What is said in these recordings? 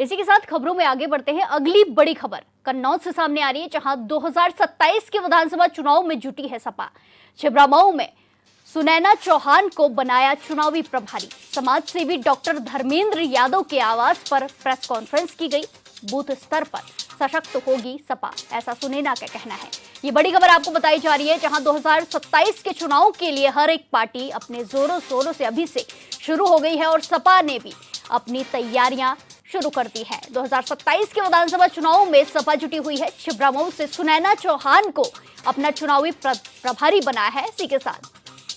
इसी के साथ खबरों में आगे बढ़ते हैं। अगली बड़ी खबर कन्नौज से सामने आ रही है, जहां 2027 के विधानसभा चुनाव में जुटी है सपा। छिबरामऊ में सुनैना चौहान को बनाया चुनावी प्रभारी। समाज सेवी डॉक्टर धर्मेंद्र यादव के आवास पर प्रेस कॉन्फ्रेंस की गई। बूथ स्तर पर सशक्त होगी सपा, ऐसा सुनैना का कहना है। ये बड़ी खबर आपको बताई जा रही है, जहां 2027 के चुनाव के लिए हर एक पार्टी अपने जोरों शोरों से अभी से शुरू हो गई है और सपा ने भी अपनी तैयारियां शुरू कर दी है। 2027 के विधानसभा चुनाव में सपा जुटी हुई है। छिबरामऊ से सुनैना चौहान को अपना चुनावी प्रभारी बनाया है। इसी के साथ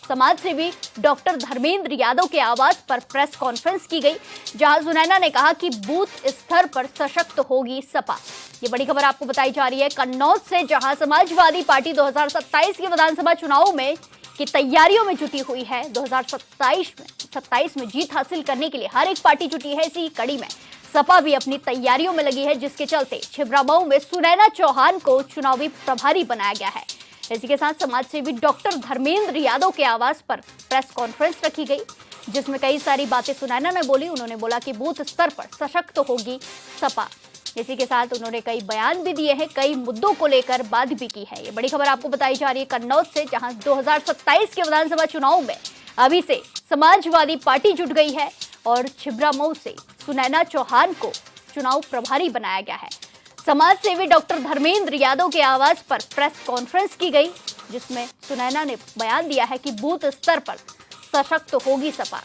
समाज सेवी डॉक्टर धर्मेंद्र यादव के आवास पर प्रेस कॉन्फ्रेंस की गई, जहां सुनैना ने कहा कि बूथ स्तर पर सशक्त होगी सपा। ये बड़ी खबर आपको बताई जा रही है कन्नौज से, जहां समाजवादी पार्टी 2027 के विधानसभा चुनाव में की तैयारियों में जुटी हुई है। 2027 में जीत हासिल करने के लिए हर एक पार्टी जुटी है। इसी कड़ी में सपा भी अपनी तैयारियों में लगी है, जिसके चलते छिबरामऊ में सुनैना चौहान को चुनावी प्रभारी बनाया गया है। इसी के साथ समाज सेवी डॉक्टर धर्मेंद्र यादव के आवास पर प्रेस कॉन्फ्रेंस रखी गई, जिसमें कई सारी बातें सुनैना ने बोली। उन्होंने बोला कि बूथ स्तर पर सशक्त होगी सपा। इसी के साथ उन्होंने कई बयान भी दिए हैं, कई मुद्दों को लेकर बात भी की है। ये बड़ी खबर आपको बताई जा रही है कन्नौज से, जहां 2027 के विधानसभा चुनाव में अभी से समाजवादी पार्टी जुट गई है और छिबरामऊ से सुनैना चौहान को चुनाव प्रभारी बनाया गया है। समाज सेवी डॉक्टर धर्मेंद्र यादव के आवास पर प्रेस कॉन्फ्रेंस की गई, जिसमें सुनैना ने बयान दिया है कि बूथ स्तर पर सशक्त होगी सपा।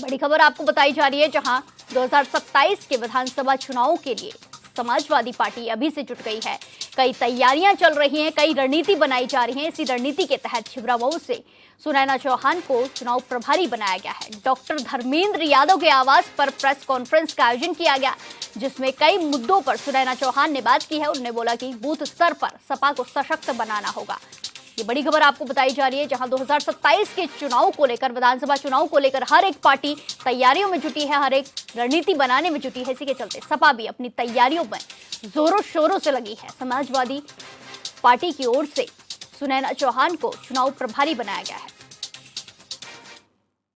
बड़ी खबर आपको बताई जा रही है, जहां 2027 के विधानसभा चुनाव के लिए समाजवादी पार्टी अभी से जुट गई है। कई तैयारियां चल रही हैं, कई रणनीति बनाई जा रही हैं। इसी रणनीति के तहत छिबरामऊ से सुनैना चौहान को चुनाव प्रभारी बनाया गया है। डॉक्टर धर्मेंद्र यादव के आवास पर प्रेस कॉन्फ्रेंस का आयोजन किया गया, जिसमें कई मुद्दों पर सुनैना चौहान ने बात की है। उन्होंने बोला कि बूथ स्तर पर सपा को सशक्त बनाना होगा। ये बड़ी खबर आपको बताई जा रही है, जहां 2027 के चुनाव को लेकर, विधानसभा चुनाव को लेकर हर एक पार्टी तैयारियों में जुटी है, हर एक रणनीति बनाने में जुटी है। इसी के चलते सपा भी अपनी तैयारियों में जोरों शोरों से लगी है। समाजवादी पार्टी की ओर से सुनैना चौहान को चुनाव प्रभारी बनाया गया है।